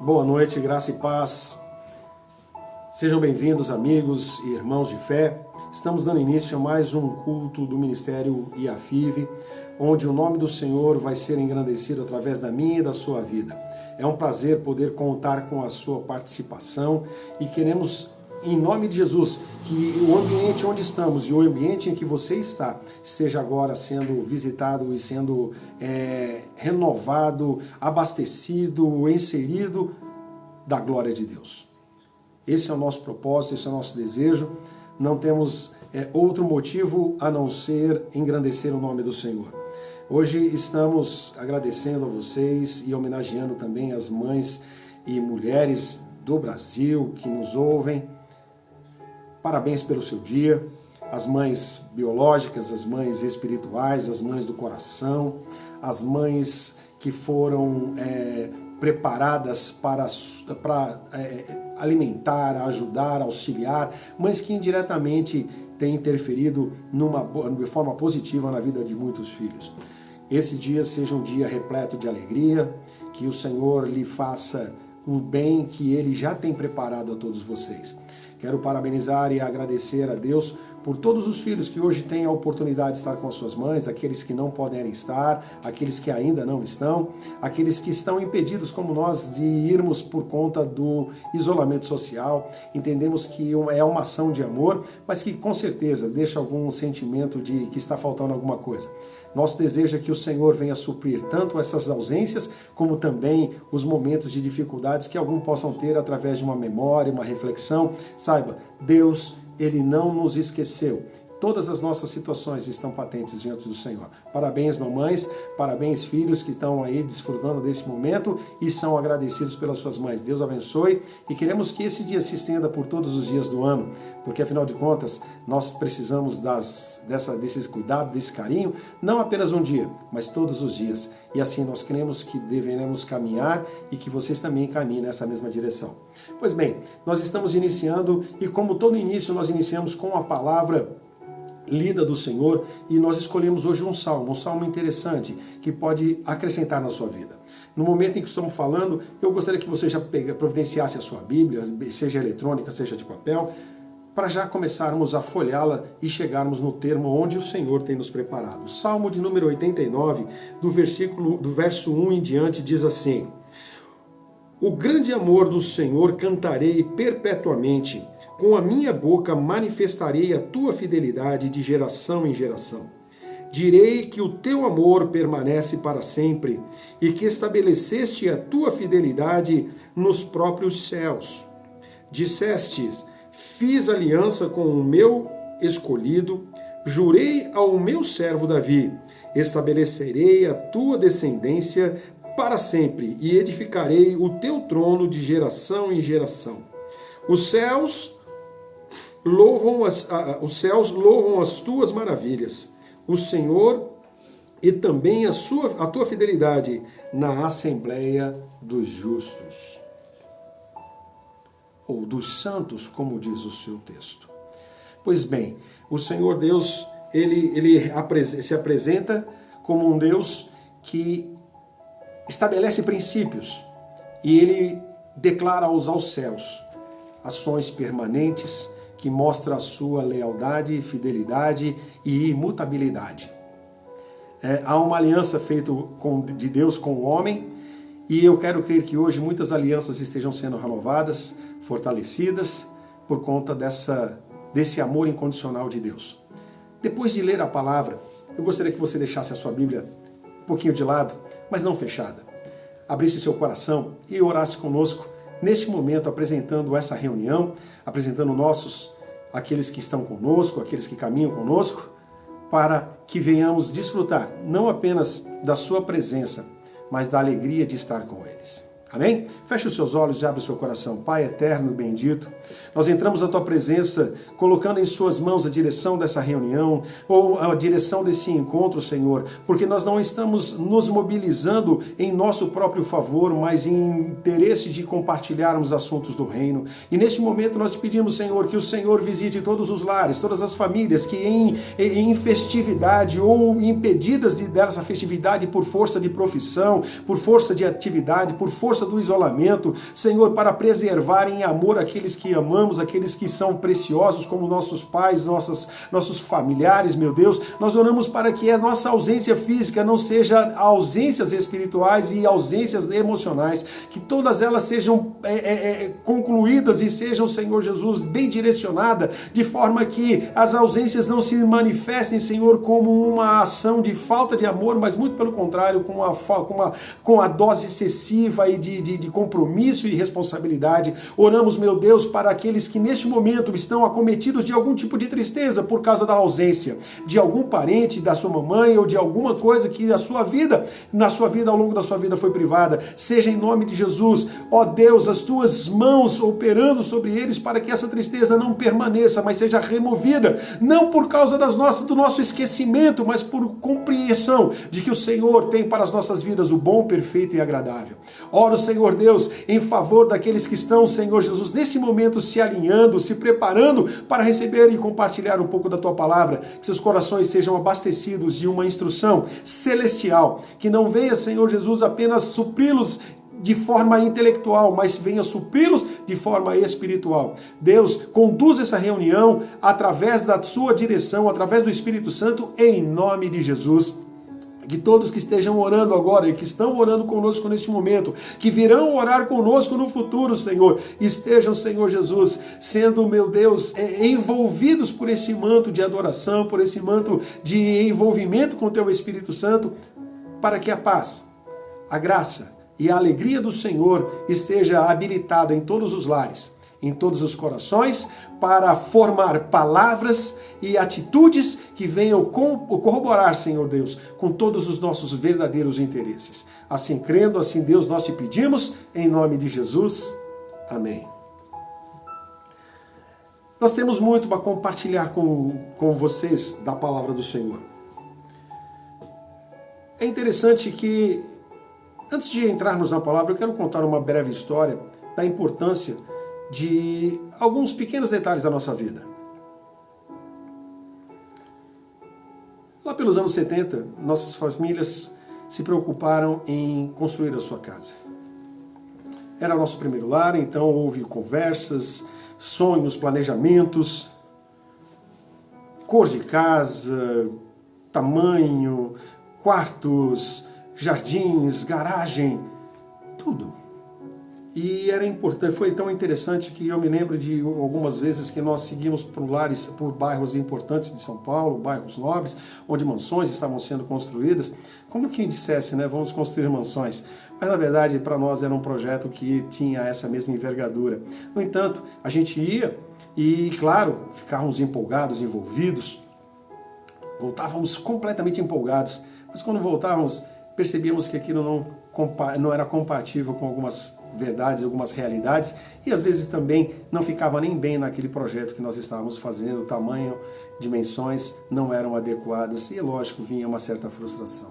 Boa noite, graça e paz. Sejam bem-vindos, amigos e irmãos de fé. Estamos dando início a mais um culto do Ministério IAFIV, onde o nome do Senhor vai ser engrandecido através da minha e da sua vida. É um prazer poder contar com a sua participação e queremos, em nome de Jesus, que o ambiente onde estamos e o ambiente em que você está esteja agora sendo visitado e sendo renovado, abastecido, inserido da glória de Deus. Esse é o nosso propósito, esse é o nosso desejo. Não temos outro motivo a não ser engrandecer o nome do Senhor. Hoje estamos agradecendo a vocês e homenageando também as mães e mulheres do Brasil que nos ouvem. Parabéns pelo seu dia, as mães biológicas, as mães espirituais, as mães do coração, as mães que foram preparadas para alimentar, ajudar, auxiliar, mães que indiretamente têm interferido de forma positiva na vida de muitos filhos. Esse dia seja um dia repleto de alegria, que o Senhor lhe faça o bem que Ele já tem preparado a todos vocês. Quero parabenizar e agradecer a Deus por todos os filhos que hoje têm a oportunidade de estar com as suas mães, aqueles que não podem estar, aqueles que ainda não estão, aqueles que estão impedidos, como nós, de irmos por conta do isolamento social. Entendemos que é uma ação de amor, mas que com certeza deixa algum sentimento de que está faltando alguma coisa. Nosso desejo é que o Senhor venha suprir tanto essas ausências, como também os momentos de dificuldades que alguns possam ter através de uma memória, uma reflexão. Saiba, Deus, Ele não nos esqueceu. Todas as nossas situações estão patentes diante do Senhor. Parabéns, mamães, parabéns, filhos que estão aí desfrutando desse momento e são agradecidos pelas suas mães. Deus abençoe e queremos que esse dia se estenda por todos os dias do ano, porque afinal de contas, nós precisamos desse cuidado, desse carinho, não apenas um dia, mas todos os dias. E assim nós cremos que deveremos caminhar e que vocês também caminhem nessa mesma direção. Pois bem, nós estamos iniciando e como todo início nós iniciamos com a palavra lida do Senhor, e nós escolhemos hoje um salmo interessante, que pode acrescentar na sua vida. No momento em que estamos falando, eu gostaria que você já providenciasse a sua Bíblia, seja eletrônica, seja de papel, para já começarmos a folhá-la e chegarmos no termo onde o Senhor tem nos preparado. Salmo de número 89, do verso 1 em diante, diz assim: O grande amor do Senhor cantarei perpetuamente, com a minha boca manifestarei a tua fidelidade de geração em geração. Direi que o teu amor permanece para sempre e que estabeleceste a tua fidelidade nos próprios céus. Dissestes, fiz aliança com o meu escolhido, jurei ao meu servo Davi, estabelecerei a tua descendência para sempre e edificarei o teu trono de geração em geração. Os céus louvam as tuas maravilhas, o Senhor, e também a tua fidelidade na assembleia dos justos. Ou dos santos, como diz o seu texto. Pois bem, o Senhor Deus, ele se apresenta como um Deus que estabelece princípios e ele declara aos céus ações permanentes que mostra a sua lealdade, fidelidade e imutabilidade. Há uma aliança feita de Deus com o homem, e eu quero crer que hoje muitas alianças estejam sendo renovadas, fortalecidas, por conta desse amor incondicional de Deus. Depois de ler a palavra, eu gostaria que você deixasse a sua Bíblia um pouquinho de lado, mas não fechada. Abrisse seu coração e orasse conosco, neste momento, apresentando essa reunião, apresentando aqueles que estão conosco, aqueles que caminham conosco, para que venhamos desfrutar não apenas da sua presença, mas da alegria de estar com eles. Amém? Feche os seus olhos e abre o seu coração. Pai eterno e bendito, nós entramos na tua presença, colocando em suas mãos a direção dessa reunião, ou a direção desse encontro, Senhor, porque nós não estamos nos mobilizando em nosso próprio favor, mas em interesse de compartilharmos assuntos do reino. E neste momento nós te pedimos, Senhor, que o Senhor visite todos os lares, todas as famílias que em festividade ou impedidas dessa festividade por força de profissão, por força de atividade, por força força do isolamento, Senhor, para preservar em amor aqueles que amamos, aqueles que são preciosos, como nossos pais, nossos familiares, meu Deus. Nós oramos para que a nossa ausência física não seja ausências espirituais e ausências emocionais, que todas elas sejam concluídas e sejam, Senhor Jesus, bem direcionadas, de forma que as ausências não se manifestem, Senhor, como uma ação de falta de amor, mas muito pelo contrário, com a dose excessiva e de compromisso e responsabilidade. Oramos, meu Deus, para aqueles que neste momento estão acometidos de algum tipo de tristeza por causa da ausência de algum parente, da sua mamãe ou de alguma coisa que na sua vida, ao longo da sua vida foi privada. Seja em nome de Jesus, ó Deus, as tuas mãos operando sobre eles para que essa tristeza não permaneça, mas seja removida, não por causa do nosso esquecimento, mas por compreensão de que o Senhor tem para as nossas vidas o bom, perfeito e agradável. Oro, Senhor Deus, em favor daqueles que estão, Senhor Jesus, nesse momento se alinhando, se preparando para receber e compartilhar um pouco da tua palavra, que seus corações sejam abastecidos de uma instrução celestial, que não venha, Senhor Jesus, apenas supri-los de forma intelectual, mas venha supri-los de forma espiritual. Deus, conduza essa reunião através da sua direção, através do Espírito Santo, em nome de Jesus. Que todos que estejam orando agora e que estão orando conosco neste momento, que virão orar conosco no futuro, Senhor, estejam, Senhor Jesus, sendo, meu Deus, envolvidos por esse manto de adoração, por esse manto de envolvimento com o Teu Espírito Santo, para que a paz, a graça e a alegria do Senhor esteja habilitada em todos os lares, em todos os corações, para formar palavras e atitudes que venham corroborar, Senhor Deus, com todos os nossos verdadeiros interesses. Assim crendo, assim Deus, nós te pedimos, em nome de Jesus. Amém. Nós temos muito para compartilhar com vocês da palavra do Senhor. É interessante que, antes de entrarmos na palavra, eu quero contar uma breve história da importância de alguns pequenos detalhes da nossa vida. Lá pelos anos 70, nossas famílias se preocuparam em construir a sua casa. Era nosso primeiro lar, então houve conversas, sonhos, planejamentos, cor de casa, tamanho, quartos, jardins, garagem, tudo. E era importante, foi tão interessante que eu me lembro de algumas vezes que nós seguimos por bairros importantes de São Paulo, bairros nobres, onde mansões estavam sendo construídas, como quem dissesse, né, vamos construir mansões. Mas na verdade para nós era um projeto que tinha essa mesma envergadura. No entanto, a gente ia e, claro, ficávamos empolgados, envolvidos, voltávamos completamente empolgados, mas quando voltávamos percebíamos que aquilo não era compatível com algumas verdades, algumas realidades, e às vezes também não ficava nem bem naquele projeto que nós estávamos fazendo, o tamanho, dimensões não eram adequadas, e lógico, vinha uma certa frustração.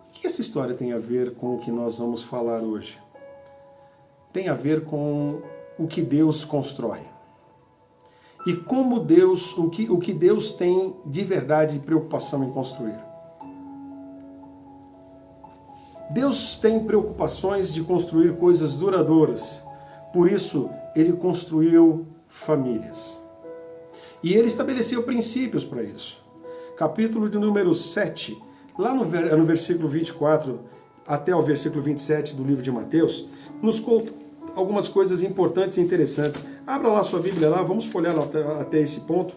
O que essa história tem a ver com o que nós vamos falar hoje? Tem a ver com o que Deus constrói. E como Deus, o que Deus tem de verdade e preocupação em construir. Deus tem preocupações de construir coisas duradouras, por isso Ele construiu famílias. E Ele estabeleceu princípios para isso. Capítulo de número 7, lá no versículo 24 até o versículo 27 do livro de Mateus, nos conta algumas coisas importantes e interessantes. Abra lá sua Bíblia lá, vamos folhear até esse ponto.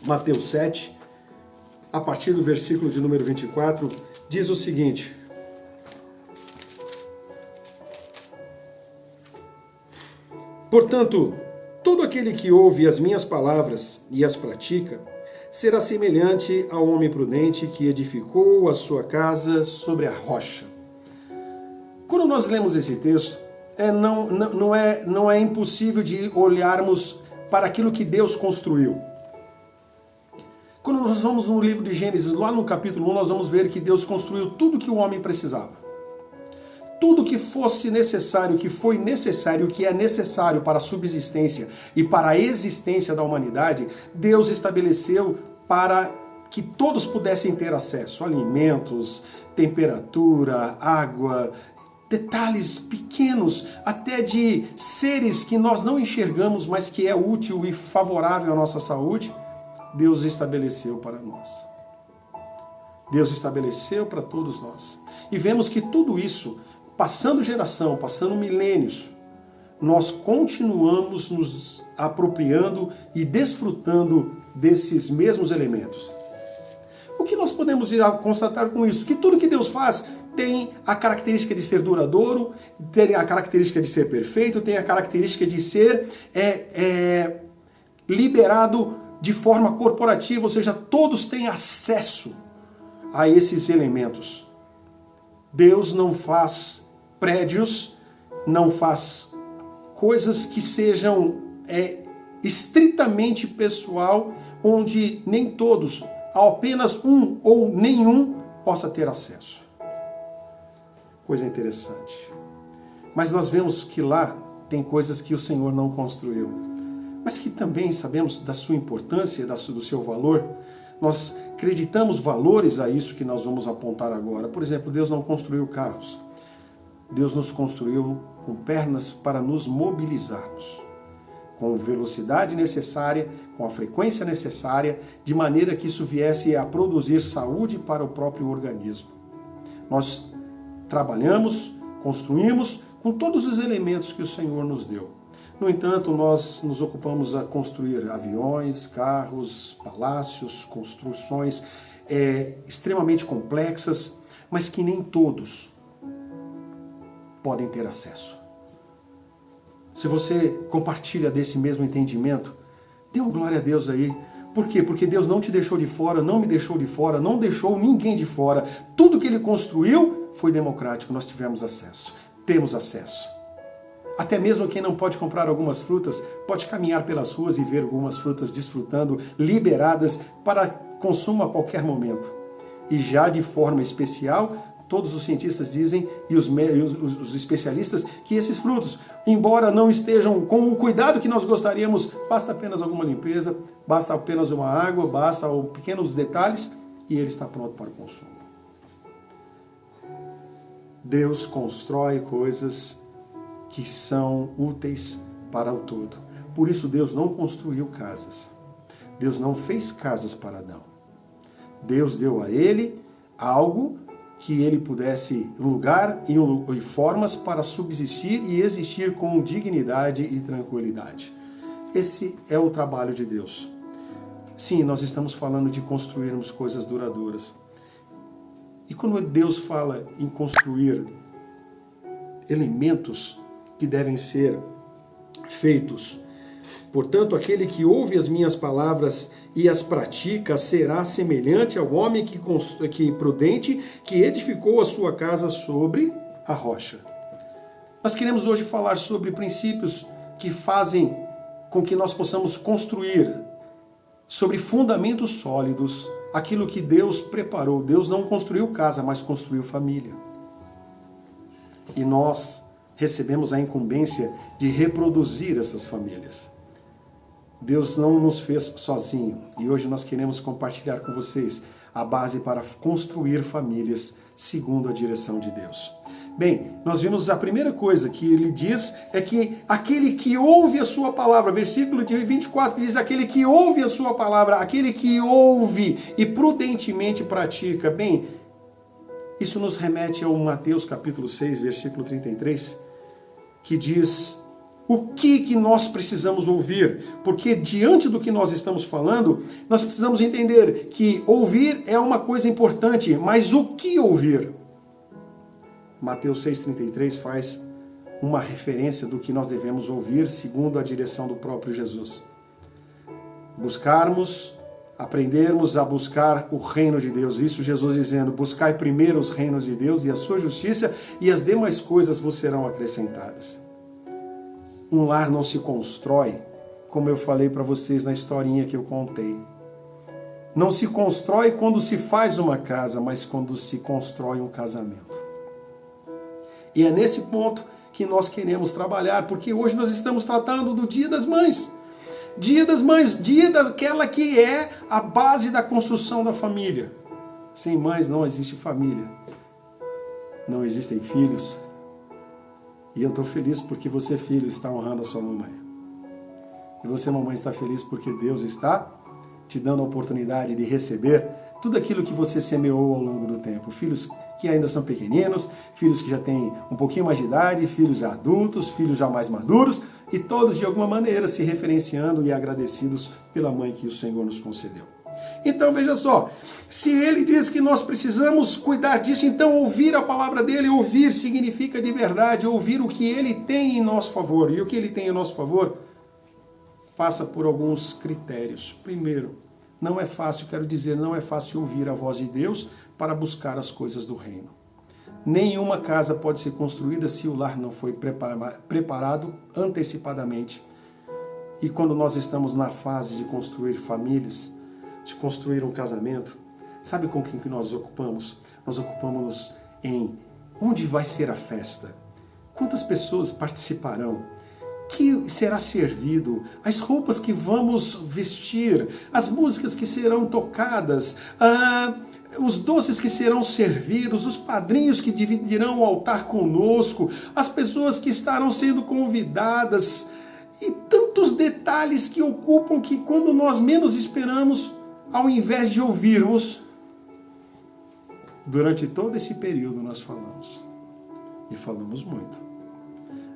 Mateus 7, a partir do versículo de número 24, diz o seguinte: portanto, todo aquele que ouve as minhas palavras e as pratica, será semelhante ao homem prudente que edificou a sua casa sobre a rocha. Quando nós lemos esse texto, não é impossível de olharmos para aquilo que Deus construiu. Quando nós vamos no livro de Gênesis, lá no capítulo 1, nós vamos ver que Deus construiu tudo que o homem precisava. Tudo que fosse necessário, que foi necessário, que é necessário para a subsistência e para a existência da humanidade, Deus estabeleceu para que todos pudessem ter acesso. Alimentos, temperatura, água, detalhes pequenos, até de seres que nós não enxergamos, mas que é útil e favorável à nossa saúde, Deus estabeleceu para nós. Deus estabeleceu para todos nós. E vemos que tudo isso, passando geração, passando milênios, nós continuamos nos apropriando e desfrutando desses mesmos elementos. O que nós podemos constatar com isso? Que tudo que Deus faz tem a característica de ser duradouro, tem a característica de ser perfeito, tem a característica de ser liberado de forma corporativa, ou seja, todos têm acesso a esses elementos. Deus não faz prédios, não faz coisas que sejam estritamente pessoal, onde nem todos, apenas um ou nenhum, possa ter acesso. Coisa interessante. Mas nós vemos que lá tem coisas que o Senhor não construiu, mas que também sabemos da sua importância, do seu valor. Nós acreditamos valores a isso que nós vamos apontar agora. Por exemplo, Deus não construiu carros. Deus nos construiu com pernas para nos mobilizarmos, com velocidade necessária, com a frequência necessária, de maneira que isso viesse a produzir saúde para o próprio organismo. Nós trabalhamos, construímos com todos os elementos que o Senhor nos deu. No entanto, nós nos ocupamos a construir aviões, carros, palácios, construções extremamente complexas, mas que nem todos podem ter acesso. Se você compartilha desse mesmo entendimento, dê uma glória a Deus aí. Por quê? Porque Deus não te deixou de fora, não me deixou de fora, não deixou ninguém de fora. Tudo que Ele construiu foi democrático, nós tivemos acesso, temos acesso. Até mesmo quem não pode comprar algumas frutas, pode caminhar pelas ruas e ver algumas frutas desfrutando, liberadas para consumo a qualquer momento. E já de forma especial, todos os cientistas dizem, e os especialistas, que esses frutos, embora não estejam com o cuidado que nós gostaríamos, basta apenas alguma limpeza, basta apenas uma água, basta pequenos detalhes, e ele está pronto para o consumo. Deus constrói coisas que são úteis para o todo. Por isso Deus não construiu casas. Deus não fez casas para Adão. Deus deu a ele algo que ele pudesse lugar e formas para subsistir e existir com dignidade e tranquilidade. Esse é o trabalho de Deus. Sim, nós estamos falando de construirmos coisas duradouras. E quando Deus fala em construir elementos que devem ser feitos, portanto, aquele que ouve as minhas palavras e as pratica será semelhante ao homem que prudente, que edificou a sua casa sobre a rocha. Nós queremos hoje falar sobre princípios que fazem com que nós possamos construir sobre fundamentos sólidos aquilo que Deus preparou. Deus não construiu casa, mas construiu família. E nós recebemos a incumbência de reproduzir essas famílias. Deus não nos fez sozinho e hoje nós queremos compartilhar com vocês a base para construir famílias segundo a direção de Deus. Bem, nós vimos a primeira coisa que ele diz é que aquele que ouve a sua palavra, versículo 24 diz aquele que ouve a sua palavra, aquele que ouve e prudentemente pratica. Bem, isso nos remete ao Mateus capítulo 6, versículo 33, que diz o que nós precisamos ouvir, porque diante do que nós estamos falando, nós precisamos entender que ouvir é uma coisa importante, mas o que ouvir? Mateus 6,33 faz uma referência do que nós devemos ouvir segundo a direção do próprio Jesus. Aprendermos a buscar o reino de Deus. Isso Jesus dizendo, buscai primeiro os reinos de Deus e a sua justiça e as demais coisas vos serão acrescentadas. Um lar não se constrói, como eu falei para vocês na historinha que eu contei. Não se constrói quando se faz uma casa, mas quando se constrói um casamento. E é nesse ponto que nós queremos trabalhar, porque hoje nós estamos tratando do Dia das Mães. Dia das Mães, dia daquela que é a base da construção da família. Sem mães não existe família. Não existem filhos, E eu estou feliz porque você, filho, está honrando a sua mamãe. E você, mamãe, está feliz porque Deus está te dando a oportunidade de receber tudo aquilo que você semeou ao longo do tempo. Filhos que ainda são pequeninos, filhos que já têm um pouquinho mais de idade, filhos já adultos, filhos já mais maduros, e todos de alguma maneira se referenciando e agradecidos pela mãe que o Senhor nos concedeu. Então veja só, se ele diz que nós precisamos cuidar disso, então ouvir a palavra dele, ouvir significa de verdade, ouvir o que ele tem em nosso favor. E o que ele tem em nosso favor passa por alguns critérios. Primeiro, não é fácil, quero dizer, não é fácil ouvir a voz de Deus para buscar as coisas do reino. Nenhuma casa pode ser construída se o lar não foi preparado antecipadamente. E quando nós estamos na fase de construir famílias, de construir um casamento, sabe com quem que nós ocupamos? Nós ocupamos em onde vai ser a festa, quantas pessoas participarão, que será servido, as roupas que vamos vestir, as músicas que serão tocadas, os doces que serão servidos, os padrinhos que dividirão o altar conosco, as pessoas que estarão sendo convidadas, e tantos detalhes que ocupam que quando nós menos esperamos, ao invés de ouvirmos, durante todo esse período nós falamos. E falamos muito.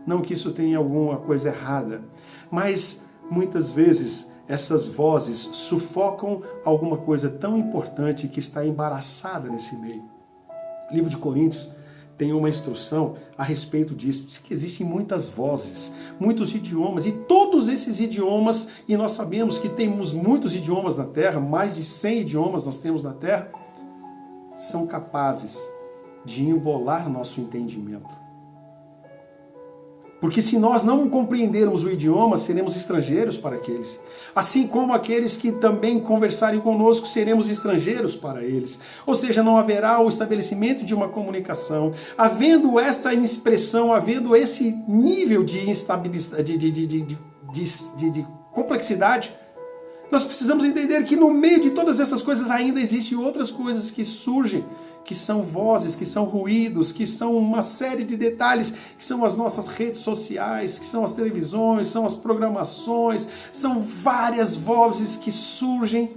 Não que isso tenha alguma coisa errada, mas muitas vezes essas vozes sufocam alguma coisa tão importante que está embaraçada nesse meio. O livro de Coríntios tem uma instrução a respeito disso. Diz que existem muitas vozes, muitos idiomas, e todos esses idiomas, e nós sabemos que temos muitos idiomas na Terra, mais de 100 idiomas nós temos na Terra, são capazes de embolar nosso entendimento. Porque se nós não compreendermos o idioma, seremos estrangeiros para aqueles. Assim como aqueles que também conversarem conosco, seremos estrangeiros para eles. Ou seja, não haverá o estabelecimento de uma comunicação. Havendo essa expressão, havendo esse nível de instabilidade, de complexidade, nós precisamos entender que no meio de todas essas coisas ainda existem outras coisas que surgem, que são vozes, que são ruídos, que são uma série de detalhes, que são as nossas redes sociais, que são as televisões, são as programações, são várias vozes que surgem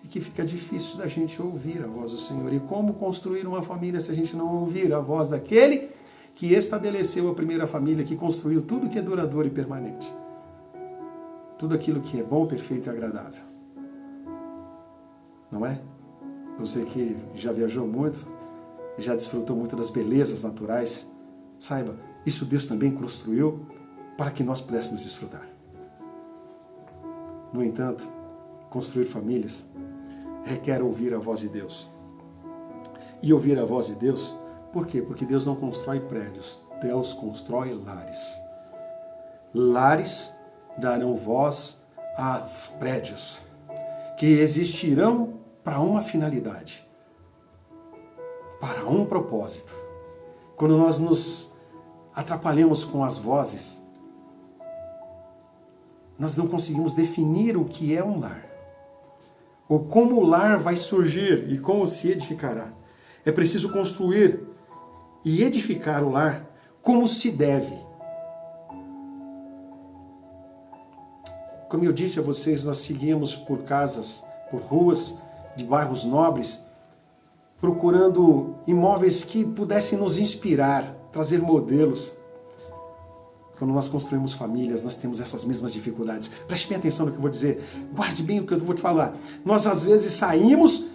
e que fica difícil da gente ouvir a voz do Senhor. E como construir uma família se a gente não ouvir a voz daquele que estabeleceu a primeira família, que construiu tudo que é duradouro e permanente? Tudo aquilo que é bom, perfeito e agradável. Não é? Você que já viajou muito, já desfrutou muito das belezas naturais, saiba, isso Deus também construiu para que nós pudéssemos desfrutar. No entanto, construir famílias requer ouvir a voz de Deus. E ouvir a voz de Deus, por quê? Porque Deus não constrói prédios, Deus constrói lares. Lares darão voz a prédios que existirão para uma finalidade, para um propósito. Quando nós nos atrapalhamos com as vozes, nós não conseguimos definir o que é um lar, ou como o lar vai surgir e como se edificará. É preciso construir e edificar o lar como se deve. Como eu disse a vocês, nós seguimos por casas, por ruas de bairros nobres, procurando imóveis que pudessem nos inspirar, trazer modelos. Quando nós construímos famílias, nós temos essas mesmas dificuldades. Preste bem atenção no que eu vou dizer, guarde bem o que eu vou te falar. Nós às vezes saímos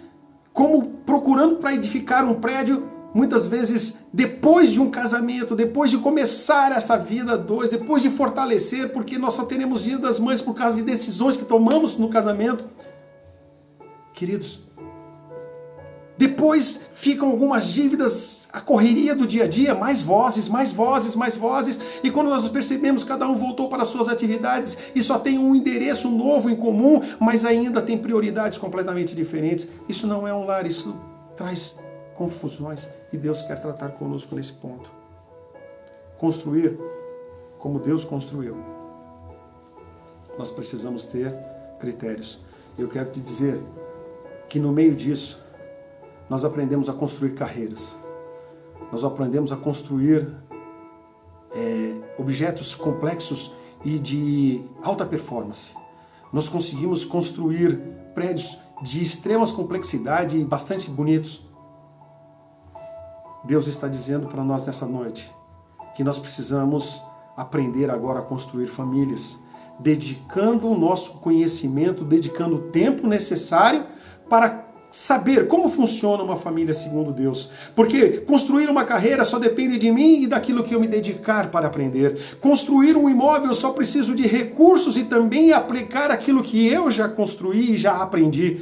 como procurando para edificar um prédio, muitas vezes depois de um casamento, depois de começar essa vida a dois, depois de fortalecer, porque nós só teremos Dia das Mães por causa de decisões que tomamos no casamento. Queridos, depois ficam algumas dívidas, a correria do dia a dia, mais vozes, e quando nós percebemos, cada um voltou para as suas atividades e só tem um endereço novo em comum, mas ainda tem prioridades completamente diferentes. Isso não é um lar, isso traz confusões e Deus quer tratar conosco nesse ponto. Construir como Deus construiu. Nós precisamos ter critérios. Eu quero te dizer que no meio disso, nós aprendemos a construir carreiras. Nós aprendemos a construir objetos complexos e de alta performance. Nós conseguimos construir prédios de extremas complexidade e bastante bonitos. Deus está dizendo para nós nessa noite que nós precisamos aprender agora a construir famílias, dedicando o nosso conhecimento, dedicando o tempo necessário para saber como funciona uma família segundo Deus. Porque construir uma carreira só depende de mim e daquilo que eu me dedicar para aprender. Construir um imóvel eu só preciso de recursos e também aplicar aquilo que eu já construí e já aprendi.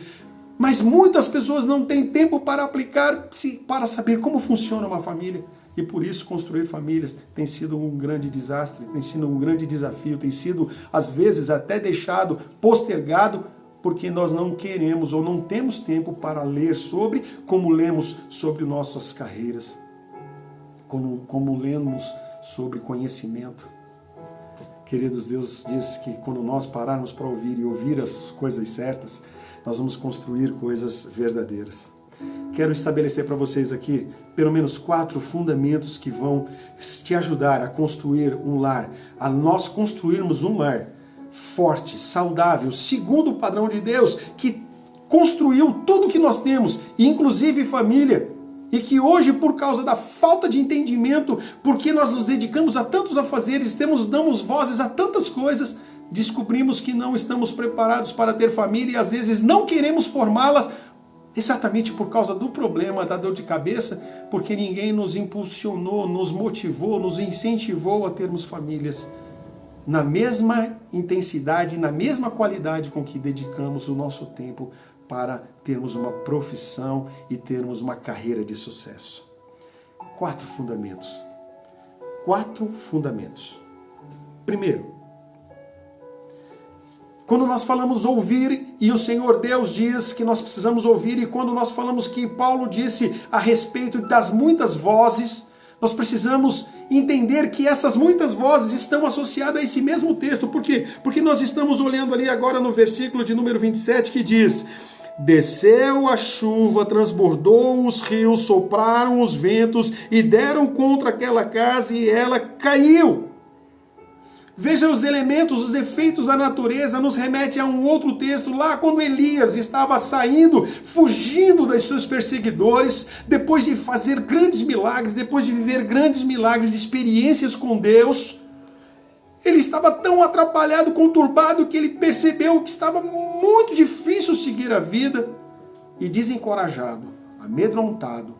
Mas muitas pessoas não têm tempo para aplicar, para saber como funciona uma família. E por isso construir famílias tem sido um grande desastre, tem sido um grande desafio, tem sido às vezes até deixado postergado porque nós não queremos ou não temos tempo para ler sobre como lemos sobre nossas carreiras, como lemos sobre conhecimento. Queridos, Deus diz que quando nós pararmos para ouvir e ouvir as coisas certas, nós vamos construir coisas verdadeiras. Quero estabelecer para vocês aqui pelo menos 4 fundamentos que vão te ajudar a construir um lar, a nós construirmos um lar forte, saudável, segundo o padrão de Deus, que construiu tudo que nós temos, inclusive família, e que hoje, por causa da falta de entendimento, porque nós nos dedicamos a tantos afazeres, damos vozes a tantas coisas, descobrimos que não estamos preparados para ter família e às vezes não queremos formá-las, exatamente por causa do problema da dor de cabeça, porque ninguém nos impulsionou, nos motivou, nos incentivou a termos famílias na mesma intensidade, na mesma qualidade com que dedicamos o nosso tempo para termos uma profissão e termos uma carreira de sucesso. 4 fundamentos. 4 fundamentos. Primeiro, quando nós falamos ouvir, e o Senhor Deus diz que nós precisamos ouvir, e quando nós falamos que Paulo disse a respeito das muitas vozes, nós precisamos entender que essas muitas vozes estão associadas a esse mesmo texto. Por quê? Porque nós estamos olhando ali agora no versículo de número 27 que diz: desceu a chuva, transbordou os rios, sopraram os ventos e deram contra aquela casa e ela caiu. Veja os elementos, os efeitos da natureza, nos remete a um outro texto, lá quando Elias estava saindo, fugindo dos seus perseguidores, depois de fazer grandes milagres, depois de viver grandes milagres, experiências com Deus, ele estava tão atrapalhado, conturbado, que ele percebeu que estava muito difícil seguir a vida, e desencorajado, amedrontado,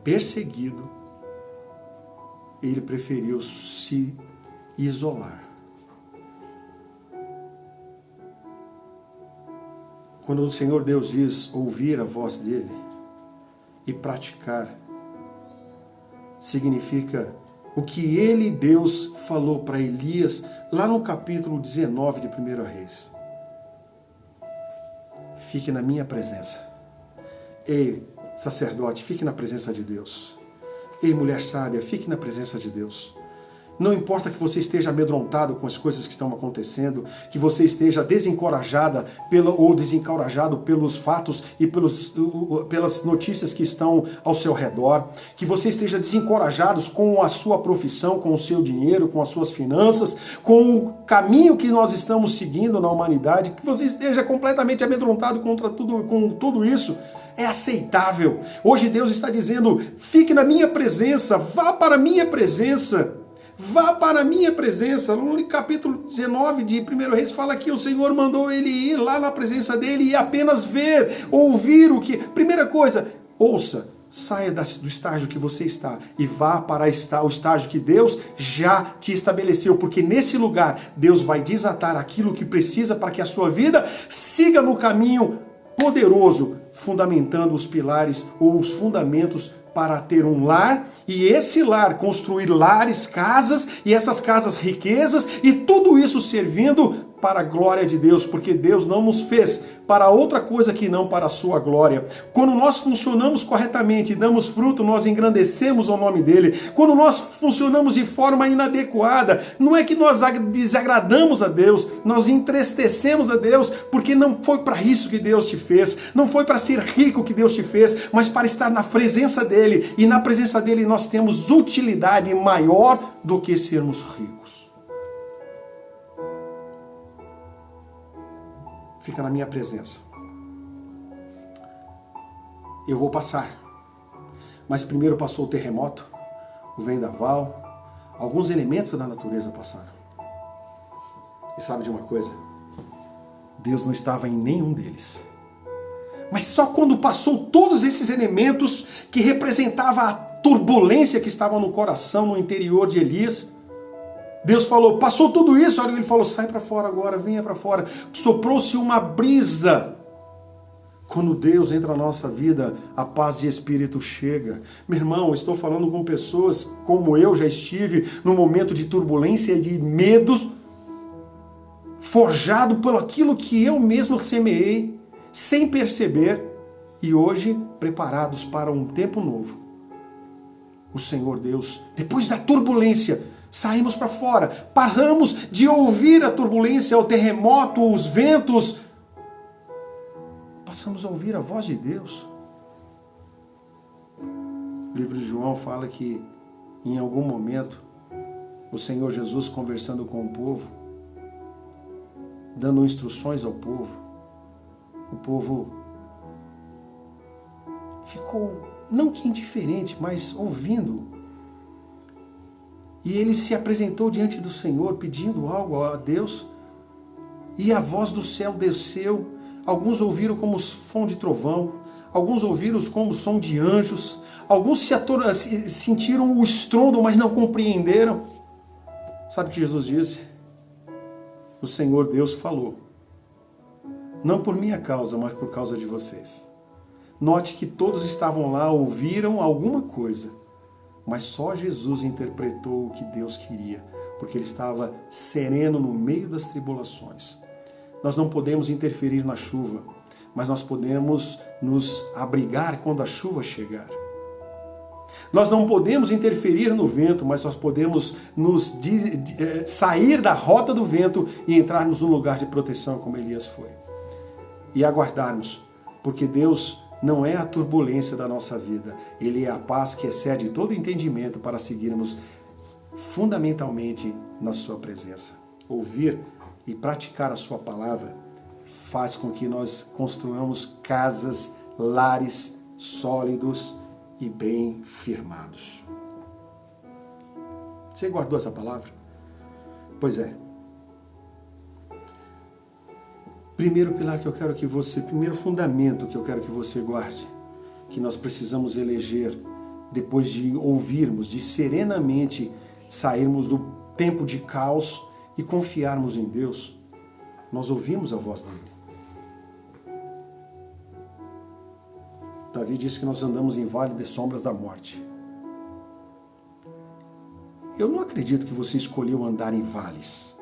perseguido, ele preferiu se isolar. Quando o Senhor Deus diz ouvir a voz dele e praticar, significa o que ele, Deus, falou para Elias lá no capítulo 19 de 1 Reis. Fique na minha presença. Ei, sacerdote, fique na presença de Deus. Ei, mulher sábia, fique na presença de Deus. Não importa que você esteja amedrontado com as coisas que estão acontecendo, que você esteja desencorajada ou desencorajado pelos fatos e pelas notícias que estão ao seu redor, que você esteja desencorajado com a sua profissão, com o seu dinheiro, com as suas finanças, com o caminho que nós estamos seguindo na humanidade, que você esteja completamente amedrontado com tudo isso. É aceitável. Hoje Deus está dizendo: fique na minha presença, vá para a minha presença. Vá para a minha presença. No capítulo 19 de 1 Reis fala que o Senhor mandou ele ir lá na presença dele e apenas ver, ouvir o que... Primeira coisa, ouça, saia do estágio que você está e vá para o estágio que Deus já te estabeleceu, porque nesse lugar Deus vai desatar aquilo que precisa para que a sua vida siga no caminho poderoso, fundamentando os pilares ou os fundamentos para ter um lar, e esse lar construir lares, casas, e essas casas riquezas, e tudo isso servindo para a glória de Deus, porque Deus não nos fez para outra coisa que não para a sua glória. Quando nós funcionamos corretamente e damos fruto, nós engrandecemos o nome dele. Quando nós funcionamos de forma inadequada, não é que nós desagradamos a Deus, nós entristecemos a Deus, porque não foi para isso que Deus te fez, não foi para ser rico que Deus te fez, mas para estar na presença dele. dele, e na presença dele nós temos utilidade maior do que sermos ricos. Fica na minha presença. Eu vou passar. Mas primeiro passou o terremoto, o vendaval, alguns elementos da natureza passaram. E sabe de uma coisa? Deus não estava em nenhum deles. Mas só quando passou todos esses elementos que representava a turbulência que estava no coração, no interior de Elias, Deus falou, passou tudo isso, olha, ele falou, sai para fora agora, venha para fora. Soprou-se uma brisa. Quando Deus entra na nossa vida, a paz de espírito chega. Meu irmão, estou falando com pessoas como eu já estive, num momento de turbulência e de medos, forjado por aquilo que eu mesmo semeei, sem perceber, e hoje preparados para um tempo novo. O Senhor Deus, depois da turbulência, saímos para fora, paramos de ouvir a turbulência, o terremoto, os ventos, passamos a ouvir a voz de Deus. O livro de João fala que em algum momento o Senhor Jesus conversando com o povo, dando instruções ao povo, o povo ficou não que indiferente, mas ouvindo. E ele se apresentou diante do Senhor pedindo algo a Deus, e a voz do céu desceu. Alguns ouviram como som de trovão, alguns ouviram como som de anjos, alguns sentiram o estrondo, mas não compreenderam. Sabe o que Jesus disse? O Senhor Deus falou, não por minha causa, mas por causa de vocês. Note que todos estavam lá, ouviram alguma coisa, mas só Jesus interpretou o que Deus queria, porque ele estava sereno no meio das tribulações. Nós não podemos interferir na chuva, mas nós podemos nos abrigar quando a chuva chegar. Nós não podemos interferir no vento, mas nós podemos sair da rota do vento e entrarmos num lugar de proteção, como Elias foi. E aguardarmos, porque Deus não é a turbulência da nossa vida, Ele é a paz que excede todo entendimento para seguirmos fundamentalmente na sua presença. Ouvir e praticar a sua palavra faz com que nós construamos casas, lares sólidos e bem firmados. Você guardou essa palavra? Pois é. Primeiro pilar que eu quero que você, primeiro fundamento que eu quero que você guarde, que nós precisamos eleger depois de ouvirmos, de serenamente sairmos do tempo de caos e confiarmos em Deus, nós ouvimos a voz dele. Davi disse que nós andamos em vale de sombras da morte. Eu não acredito que você escolheu andar em vales.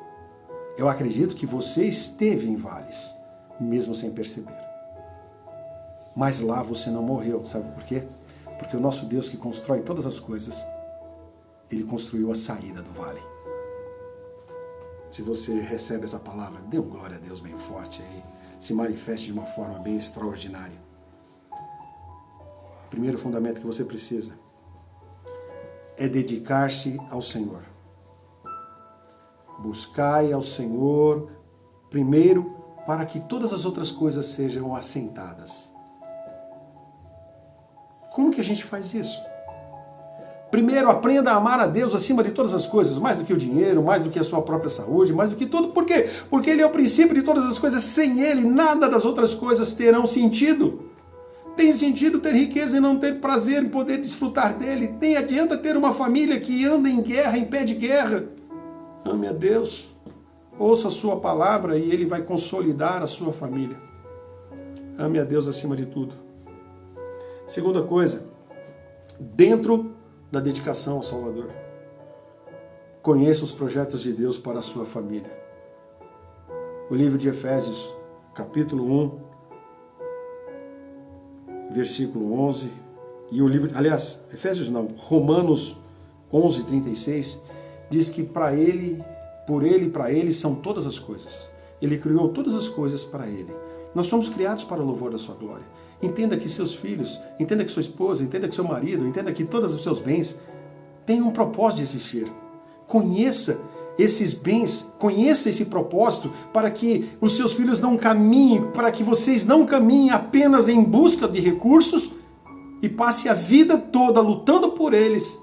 Eu acredito que você esteve em vales, mesmo sem perceber. Mas lá você não morreu, sabe por quê? Porque o nosso Deus que constrói todas as coisas, Ele construiu a saída do vale. Se você recebe essa palavra, dê um glória a Deus bem forte aí, se manifeste de uma forma bem extraordinária. O primeiro fundamento que você precisa é dedicar-se ao Senhor. Buscai ao Senhor primeiro para que todas as outras coisas sejam assentadas. Como que a gente faz isso? Primeiro, aprenda a amar a Deus acima de todas as coisas, mais do que o dinheiro, mais do que a sua própria saúde, mais do que tudo. Por quê? Porque Ele é o princípio de todas as coisas. Sem Ele, nada das outras coisas terão sentido. Tem sentido ter riqueza e não ter prazer em poder desfrutar dele. Tem adianta ter uma família que anda em guerra, em pé de guerra. Ame a Deus, ouça a sua palavra e Ele vai consolidar a sua família. Ame a Deus acima de tudo. Segunda coisa, dentro da dedicação ao Salvador, conheça os projetos de Deus para a sua família. O livro de Efésios, capítulo 1, versículo 11, e o livro, aliás, Efésios não, Romanos 11, 36, diz que para Ele, por Ele e para Ele são todas as coisas. Ele criou todas as coisas para Ele. Nós somos criados para o louvor da sua glória. Entenda que seus filhos, entenda que sua esposa, entenda que seu marido, entenda que todos os seus bens têm um propósito de existir. Conheça esses bens, conheça esse propósito para que os seus filhos não caminhem, para que vocês não caminhem apenas em busca de recursos e passe a vida toda lutando por eles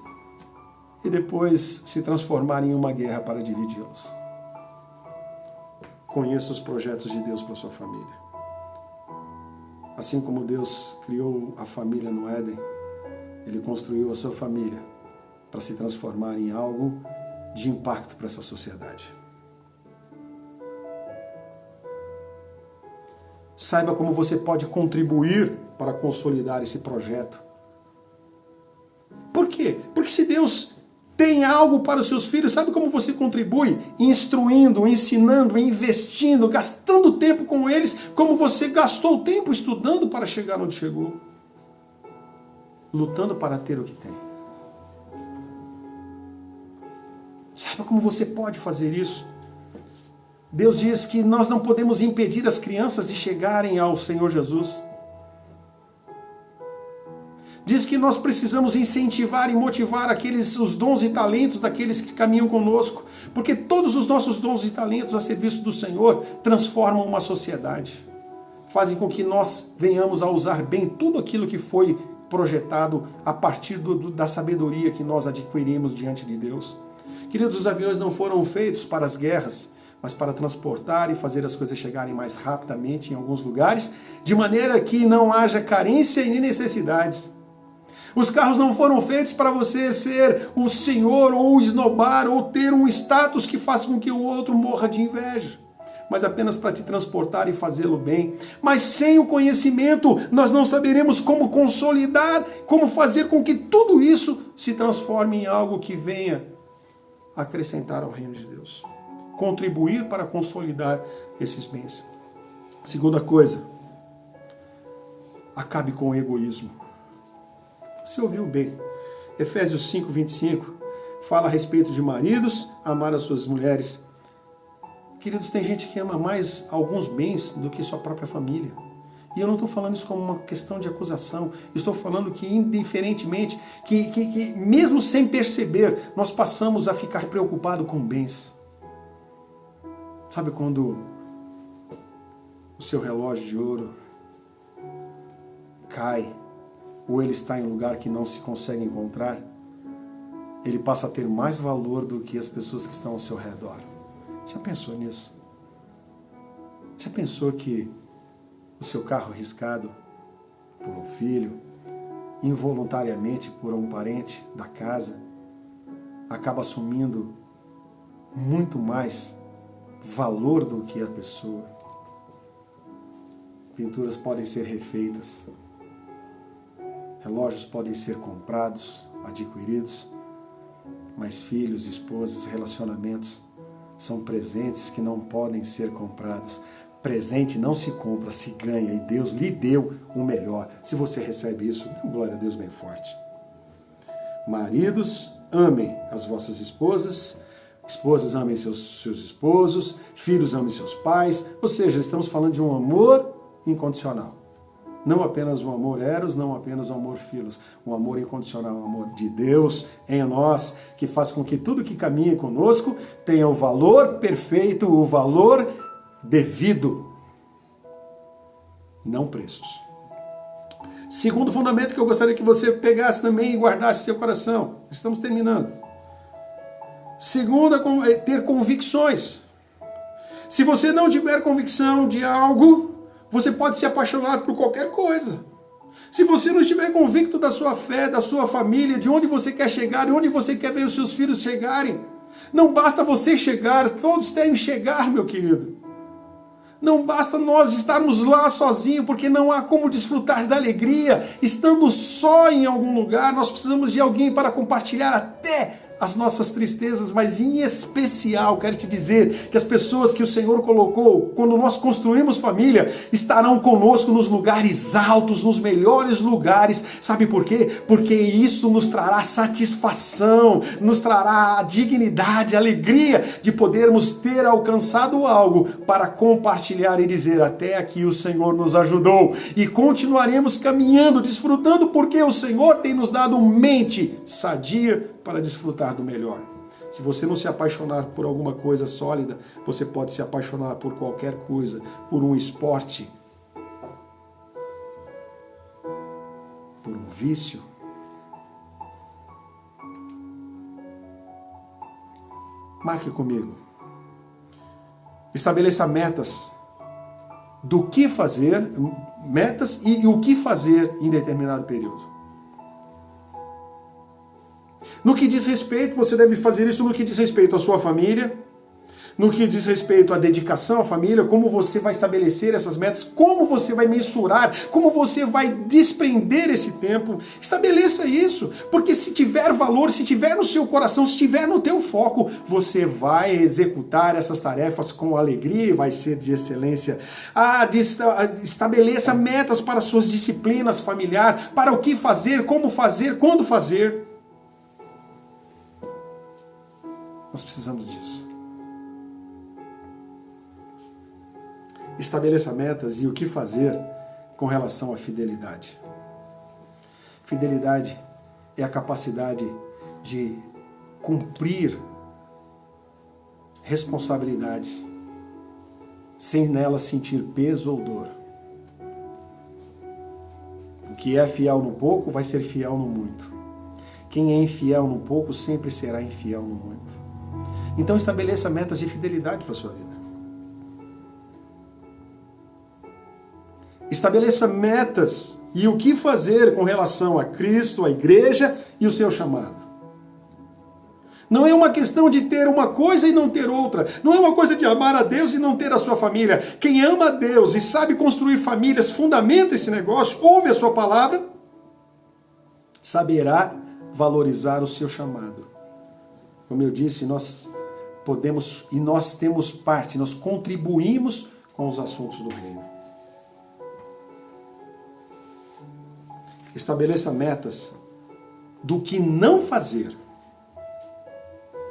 e depois se transformarem em uma guerra para dividi-los. Conheça os projetos de Deus para a sua família. Assim como Deus criou a família no Éden, Ele construiu a sua família para se transformar em algo de impacto para essa sociedade. Saiba como você pode contribuir para consolidar esse projeto. Por quê? Porque se Deus tem algo para os seus filhos, sabe como você contribui? Instruindo, ensinando, investindo, gastando tempo com eles, como você gastou tempo estudando para chegar onde chegou. Lutando para ter o que tem. Saiba como você pode fazer isso. Deus diz que nós não podemos impedir as crianças de chegarem ao Senhor Jesus. Diz que nós precisamos incentivar e motivar os dons e talentos daqueles que caminham conosco, porque todos os nossos dons e talentos a serviço do Senhor transformam uma sociedade, fazem com que nós venhamos a usar bem tudo aquilo que foi projetado a partir da sabedoria que nós adquirimos diante de Deus. Queridos, os aviões não foram feitos para as guerras, mas para transportar e fazer as coisas chegarem mais rapidamente em alguns lugares, de maneira que não haja carência e nem necessidades. Os carros não foram feitos para você ser o senhor ou esnobar ou ter um status que faça com que o outro morra de inveja, mas apenas para te transportar e fazê-lo bem. Mas sem o conhecimento, nós não saberemos como consolidar, como fazer com que tudo isso se transforme em algo que venha acrescentar ao reino de Deus. Contribuir para consolidar esses bens. Segunda coisa, acabe com o egoísmo. Você ouviu bem. Efésios 5:25 fala a respeito de maridos amar as suas mulheres. Queridos, tem gente que ama mais alguns bens do que sua própria família. E eu não estou falando isso como uma questão de acusação. Estou falando que, indiferentemente, que mesmo sem perceber, nós passamos a ficar preocupados com bens. Sabe quando o seu relógio de ouro cai, ou ele está em um lugar que não se consegue encontrar, ele passa a ter mais valor do que as pessoas que estão ao seu redor. Já pensou nisso? Já pensou que o seu carro riscado por um filho, involuntariamente por um parente da casa, acaba assumindo muito mais valor do que a pessoa? Pinturas podem ser refeitas, relógios podem ser comprados, adquiridos, mas filhos, esposas, relacionamentos são presentes que não podem ser comprados. Presente não se compra, se ganha, e Deus lhe deu o melhor. Se você recebe isso, dê glória a Deus bem forte. Maridos, amem as vossas esposas, esposas amem seus esposos, filhos amem seus pais, ou seja, estamos falando de um amor incondicional. Não apenas o amor eros, não apenas o amor filos, um amor incondicional, o amor de Deus em nós, que faz com que tudo que caminha conosco tenha o valor perfeito, o valor devido, não preços. Segundo fundamento que eu gostaria que você pegasse também e guardasse em seu coração. Estamos terminando. Segunda, ter convicções. Se você não tiver convicção de algo, você pode se apaixonar por qualquer coisa. Se você não estiver convicto da sua fé, da sua família, de onde você quer chegar, de onde você quer ver os seus filhos chegarem, não basta você chegar, todos têm que chegar, meu querido. Não basta nós estarmos lá sozinhos, porque não há como desfrutar da alegria estando só em algum lugar. Nós precisamos de alguém para compartilhar até as nossas tristezas, mas em especial, quero te dizer que as pessoas que o Senhor colocou, quando nós construímos família, estarão conosco nos lugares altos, nos melhores lugares. Sabe por quê? Porque isso nos trará satisfação, nos trará a dignidade, a alegria de podermos ter alcançado algo para compartilhar e dizer: até aqui o Senhor nos ajudou, e continuaremos caminhando, desfrutando, porque o Senhor tem nos dado mente sadia para desfrutar do melhor. Se você não se apaixonar por alguma coisa sólida, você pode se apaixonar por qualquer coisa, por um esporte, por um vício. Marque comigo. Estabeleça metas do que fazer, metas e o que fazer em determinado período. No que diz respeito, você deve fazer isso no que diz respeito à sua família, no que diz respeito à dedicação à família, como você vai estabelecer essas metas, como você vai mensurar, como você vai desprender esse tempo. Estabeleça isso, porque se tiver valor, se tiver no seu coração, se tiver no teu foco, você vai executar essas tarefas com alegria e vai ser de excelência. Estabeleça metas para suas disciplinas familiares, para o que fazer, como fazer, quando fazer. Nós precisamos disso. Estabeleça metas e o que fazer com relação à fidelidade. Fidelidade é a capacidade de cumprir responsabilidades sem nelas sentir peso ou dor. O que é fiel no pouco vai ser fiel no muito. Quem é infiel no pouco sempre será infiel no muito. Então estabeleça metas de fidelidade para a sua vida. Estabeleça metas e o que fazer com relação a Cristo, a igreja e o seu chamado. Não é uma questão de ter uma coisa e não ter outra. Não é uma coisa de amar a Deus e não ter a sua família. Quem ama a Deus e sabe construir famílias, fundamenta esse negócio, ouve a sua palavra, saberá valorizar o seu chamado. Como eu disse, nós podemos e nós temos parte, nós contribuímos com os assuntos do reino. Estabeleça metas do que não fazer.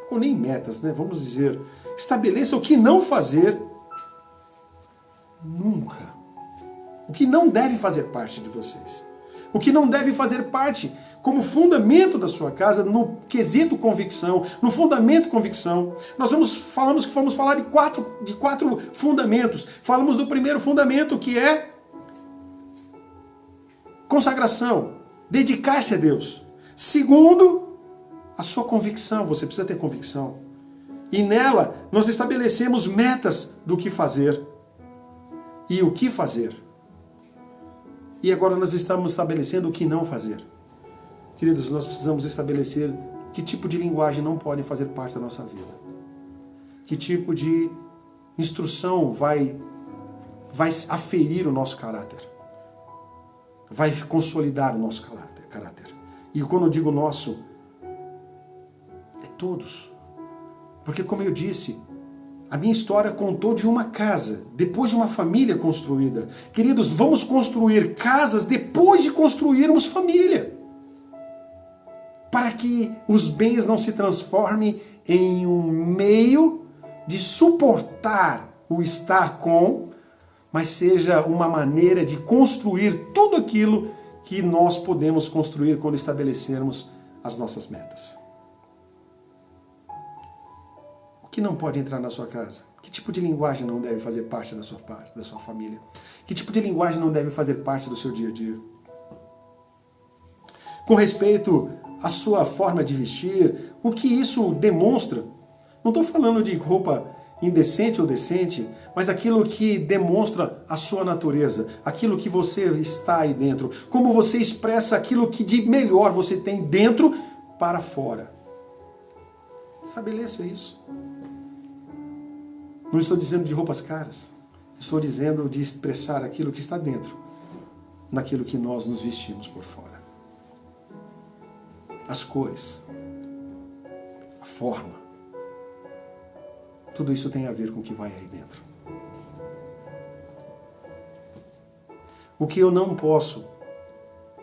Ou nem metas, né? Vamos dizer, estabeleça o que não fazer nunca. O que não deve fazer parte de vocês. O que não deve fazer parte como fundamento da sua casa, no quesito convicção, no fundamento convicção. Nós vamos falar de quatro fundamentos. Falamos do primeiro fundamento, que é consagração, dedicar-se a Deus. Segundo, a sua convicção, você precisa ter convicção. E nela, nós estabelecemos metas do que fazer e o que fazer. E agora nós estamos estabelecendo o que não fazer. Queridos, nós precisamos estabelecer que tipo de linguagem não pode fazer parte da nossa vida. Que tipo de instrução vai aferir o nosso caráter. Vai consolidar o nosso caráter. E quando eu digo nosso, é todos. Porque, como eu disse, a minha história contou de uma casa, depois de uma família construída. Queridos, vamos construir casas depois de construirmos família. Para que os bens não se transformem em um meio de suportar o estar com, mas seja uma maneira de construir tudo aquilo que nós podemos construir quando estabelecermos as nossas metas. O que não pode entrar na sua casa? Que tipo de linguagem não deve fazer parte da sua família? Que tipo de linguagem não deve fazer parte do seu dia a dia? Com respeito à sua forma de vestir, o que isso demonstra? Não estou falando de roupa indecente ou decente, mas aquilo que demonstra a sua natureza, aquilo que você está aí dentro, como você expressa aquilo que de melhor você tem dentro para fora. Estabeleça isso. Não estou dizendo de roupas caras, estou dizendo de expressar aquilo que está dentro, naquilo que nós nos vestimos por fora. As cores. a forma. Tudo isso tem a ver com o que vai aí dentro. O que eu não posso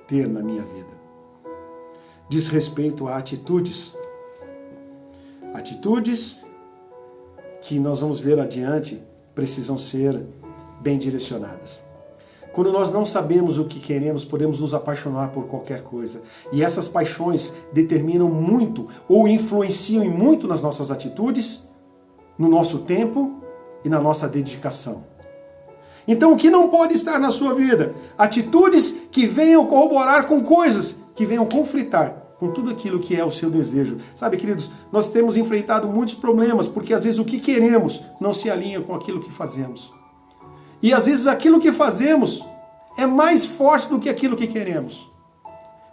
ter na minha vida diz respeito a atitudes. Atitudes que nós vamos ver adiante precisam ser bem direcionadas. Quando nós não sabemos o que queremos, podemos nos apaixonar por qualquer coisa. E essas paixões determinam muito ou influenciam muito nas nossas atitudes, no nosso tempo e na nossa dedicação. Então, o que não pode estar na sua vida? Atitudes que venham corroborar com coisas que venham conflitar com tudo aquilo que é o seu desejo. Sabe, queridos, nós temos enfrentado muitos problemas porque às vezes o que queremos não se alinha com aquilo que fazemos. E às vezes aquilo que fazemos é mais forte do que aquilo que queremos.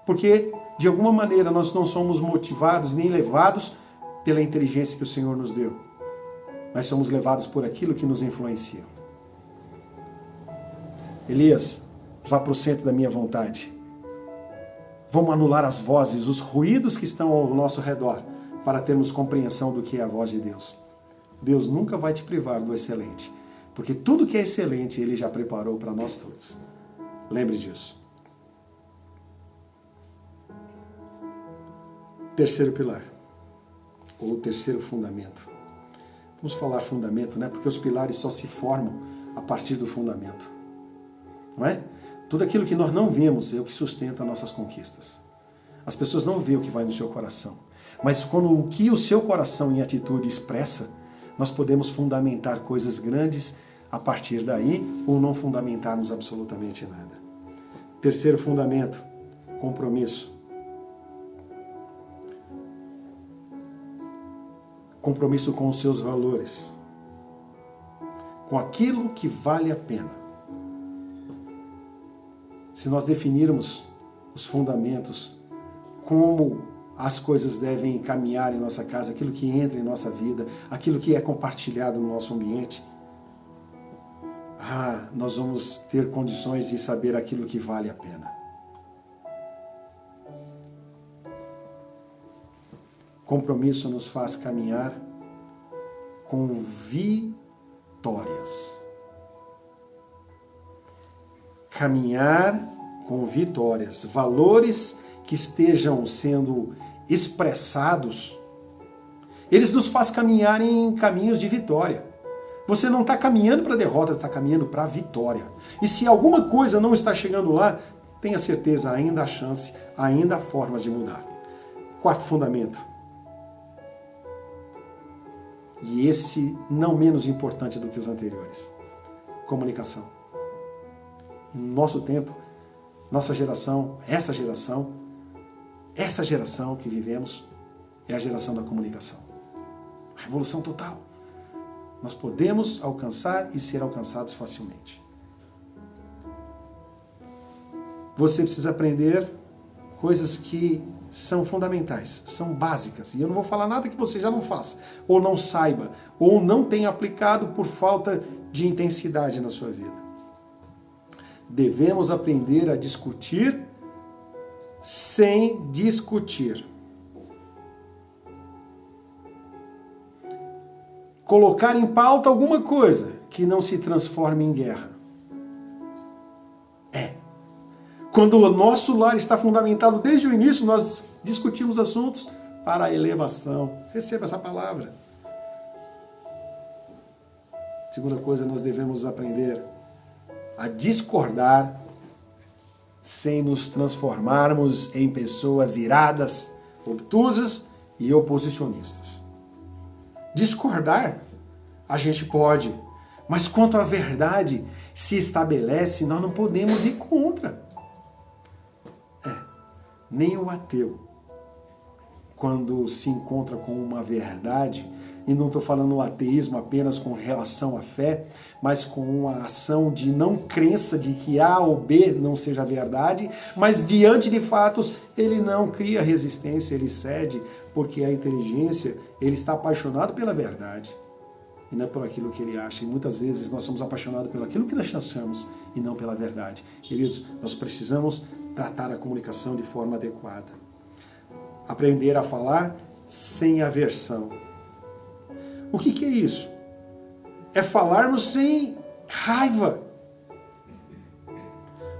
Porque, de alguma maneira, nós não somos motivados nem levados pela inteligência que o Senhor nos deu. Mas somos levados por aquilo que nos influencia. Elias, vá para o centro da minha vontade. Vamos anular as vozes, os ruídos que estão ao nosso redor, para termos compreensão do que é a voz de Deus. Deus nunca vai te privar do excelente, porque tudo que é excelente Ele já preparou para nós todos. Lembre disso. Terceiro pilar, ou terceiro fundamento. Vamos falar fundamento, né? Porque os pilares só se formam a partir do fundamento. Não é? Tudo aquilo que nós não vemos é o que sustenta nossas conquistas. As pessoas não veem o que vai no seu coração. Mas quando o que o seu coração em atitude expressa, nós podemos fundamentar coisas grandes a partir daí ou não fundamentarmos absolutamente nada. Terceiro fundamento, compromisso. Compromisso com os seus valores. Com aquilo que vale a pena. Se nós definirmos os fundamentos, como as coisas devem caminhar em nossa casa, aquilo que entra em nossa vida, aquilo que é compartilhado no nosso ambiente, nós vamos ter condições de saber aquilo que vale a pena. Compromisso nos faz caminhar com vitórias. Caminhar com vitórias, valores que estejam sendo expressados, eles nos fazem caminhar em caminhos de vitória. Você não está caminhando para a derrota, está caminhando para a vitória. E se alguma coisa não está chegando lá, tenha certeza, ainda há chance, ainda há formas de mudar. Quarto fundamento. E esse não menos importante do que os anteriores. Comunicação. No nosso tempo, nossa geração, essa geração que vivemos é a geração da comunicação. Revolução total. Nós podemos alcançar e ser alcançados facilmente. Você precisa aprender coisas que são fundamentais, são básicas. E eu não vou falar nada que você já não faça, ou não saiba, ou não tenha aplicado por falta de intensidade na sua vida. Devemos aprender a discutir sem discutir. Colocar em pauta alguma coisa que não se transforme em guerra. Quando o nosso lar está fundamentado desde o início, nós discutimos assuntos para a elevação. Receba essa palavra. Segunda coisa, nós devemos aprender a discordar sem nos transformarmos em pessoas iradas, obtusas e oposicionistas. Discordar, a gente pode, mas quanto à verdade se estabelece, nós não podemos ir contra. Nem o ateu, quando se encontra com uma verdade, e não estou falando o ateísmo apenas com relação à fé, mas com uma ação de não crença de que A ou B não seja verdade, mas diante de fatos ele não cria resistência, ele cede, porque a inteligência, ele está apaixonado pela verdade e não por aquilo que ele acha. E muitas vezes nós somos apaixonados pelo aquilo que nós achamos e não pela verdade. Queridos, nós precisamos tratar a comunicação de forma adequada. Aprender a falar sem aversão. O que é isso? É falarmos sem raiva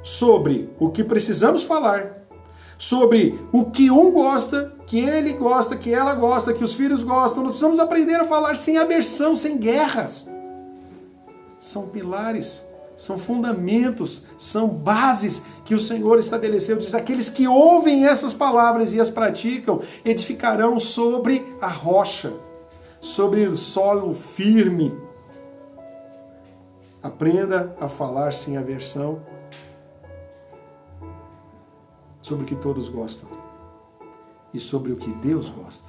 sobre o que precisamos falar, sobre o que um gosta, que ele gosta, que ela gosta, que os filhos gostam. Nós precisamos aprender a falar sem aversão, sem guerras. São pilares, são fundamentos, são bases que o Senhor estabeleceu. Diz: aqueles que ouvem essas palavras e as praticam edificarão sobre a rocha, sobre o solo firme. Aprenda a falar sem aversão sobre o que todos gostam e sobre o que Deus gosta.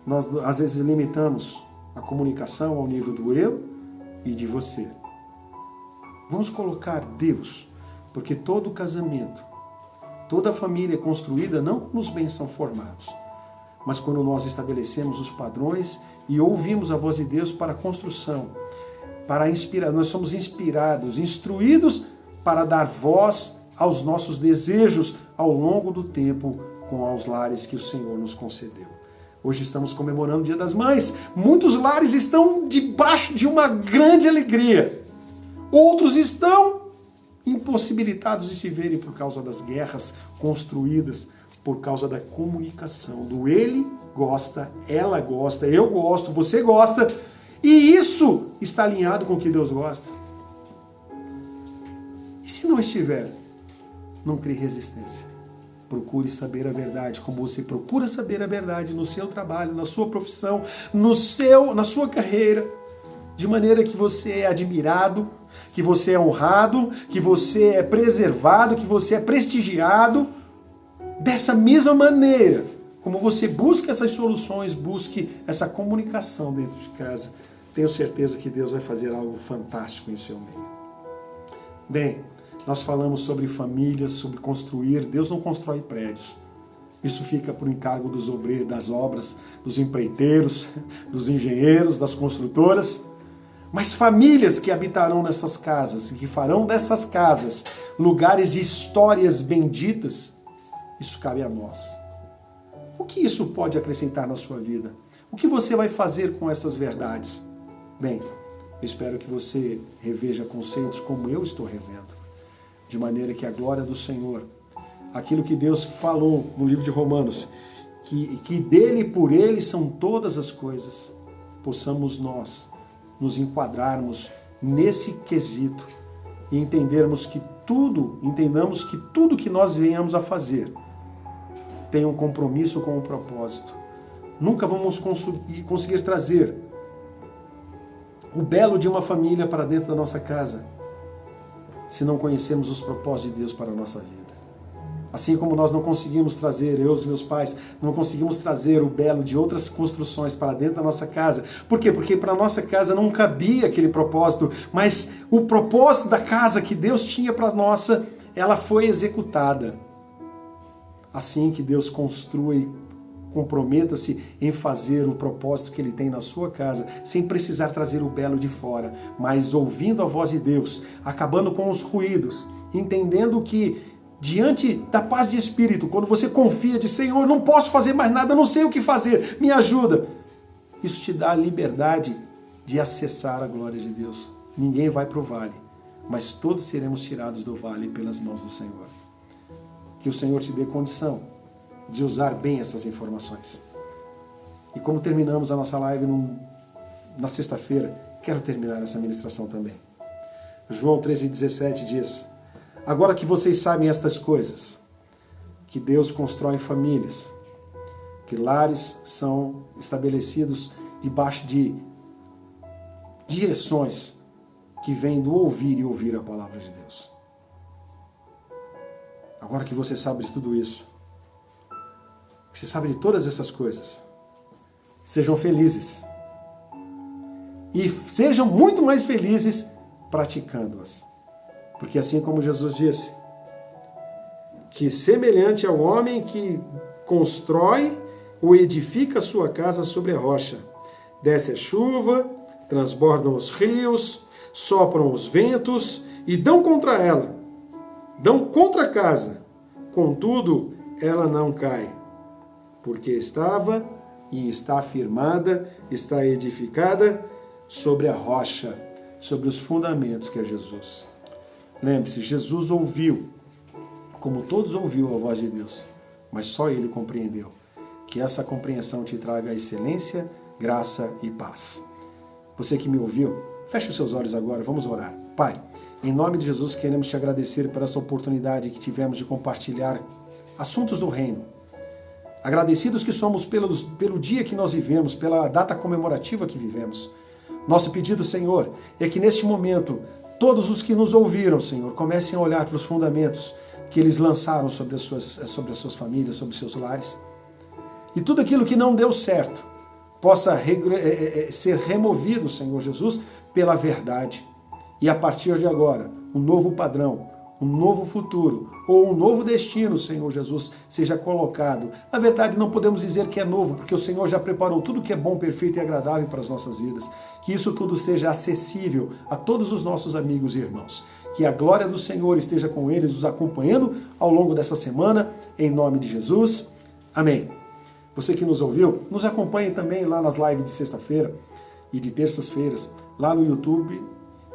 Nós, às vezes, limitamos a comunicação ao nível do eu e de você. Vamos colocar Deus, porque todo casamento, toda família é construída não quando os bens são formados, mas quando nós estabelecemos os padrões e ouvimos a voz de Deus para a construção, para inspirar. Nós somos inspirados, instruídos para dar voz aos nossos desejos ao longo do tempo com os lares que o Senhor nos concedeu. Hoje estamos comemorando o Dia das Mães. Muitos lares estão debaixo de uma grande alegria. Outros estão impossibilitados de se verem por causa das guerras construídas, por causa da comunicação, do ele gosta, ela gosta, eu gosto, você gosta, e isso está alinhado com o que Deus gosta. E se não estiver, não crie resistência. Procure saber a verdade, como você procura saber a verdade no seu trabalho, na sua profissão, na sua carreira, de maneira que você é admirado, que você é honrado, que você é preservado, que você é prestigiado. Dessa mesma maneira, como você busca essas soluções, busque essa comunicação dentro de casa, tenho certeza que Deus vai fazer algo fantástico em seu meio. Bem, nós falamos sobre famílias, sobre construir. Deus não constrói prédios. Isso fica por encargo dos obreiros, das obras, dos empreiteiros, dos engenheiros, das construtoras. Mas famílias que habitarão nessas casas e que farão dessas casas lugares de histórias benditas, isso cabe a nós. O que isso pode acrescentar na sua vida? O que você vai fazer com essas verdades? Bem, eu espero que você reveja conceitos como eu estou revendo, de maneira que a glória do Senhor, aquilo que Deus falou no livro de Romanos, que dele e por ele são todas as coisas, possamos nós nos enquadrarmos nesse quesito e entendamos que tudo que nós venhamos a fazer tem um compromisso com um propósito. Nunca vamos conseguir trazer o belo de uma família para dentro da nossa casa se não conhecermos os propósitos de Deus para a nossa vida. Assim como nós não conseguimos trazer, eu e os meus pais, não conseguimos trazer o belo de outras construções para dentro da nossa casa. Por quê? Porque para a nossa casa não cabia aquele propósito, mas o propósito da casa que Deus tinha para a nossa, ela foi executada. Assim que Deus construa e comprometa-se em fazer o propósito que Ele tem na sua casa, sem precisar trazer o belo de fora, mas ouvindo a voz de Deus, acabando com os ruídos, entendendo que diante da paz de espírito, quando você confia de Senhor, não posso fazer mais nada, não sei o que fazer, me ajuda. Isso te dá a liberdade de acessar a glória de Deus. Ninguém vai para o vale, mas todos seremos tirados do vale pelas mãos do Senhor. Que o Senhor te dê condição de usar bem essas informações. E como terminamos a nossa live na sexta-feira, quero terminar essa ministração também. João 13,17 diz: agora que vocês sabem estas coisas, que Deus constrói famílias, que lares são estabelecidos debaixo de direções que vêm do ouvir e ouvir a palavra de Deus. Agora que você sabe de tudo isso, que você sabe de todas essas coisas, sejam felizes. E sejam muito mais felizes praticando-as. Porque assim como Jesus disse, que semelhante ao homem que constrói ou edifica a sua casa sobre a rocha, desce a chuva, transbordam os rios, sopram os ventos e dão contra ela, dão contra a casa, contudo ela não cai, porque estava e está firmada, está edificada sobre a rocha, sobre os fundamentos que é Jesus. Lembre-se, Jesus ouviu, como todos ouviram a voz de Deus, mas só Ele compreendeu. Que essa compreensão te traga excelência, graça e paz. Você que me ouviu, feche os seus olhos agora, vamos orar. Pai, em nome de Jesus queremos te agradecer por essa oportunidade que tivemos de compartilhar assuntos do reino. Agradecidos que somos pelo dia que nós vivemos, pela data comemorativa que vivemos. Nosso pedido, Senhor, é que neste momento, todos os que nos ouviram, Senhor, comecem a olhar para os fundamentos que eles lançaram sobre as suas famílias, sobre os seus lares. E tudo aquilo que não deu certo possa ser removido, Senhor Jesus, pela verdade. E a partir de agora, um novo padrão, um novo futuro ou um novo destino, Senhor Jesus, seja colocado. Na verdade, não podemos dizer que é novo, porque o Senhor já preparou tudo que é bom, perfeito e agradável para as nossas vidas. Que isso tudo seja acessível a todos os nossos amigos e irmãos. Que a glória do Senhor esteja com eles, os acompanhando ao longo dessa semana, em nome de Jesus. Amém. Você que nos ouviu, nos acompanhe também lá nas lives de sexta-feira e de terças-feiras, lá no YouTube.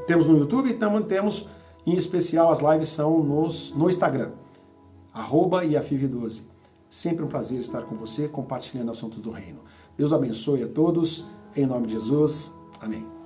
Temos no YouTube e também temos, em especial, as lives são no Instagram, @iafive12. Sempre um prazer estar com você, compartilhando assuntos do reino. Deus abençoe a todos, em nome de Jesus. Amém.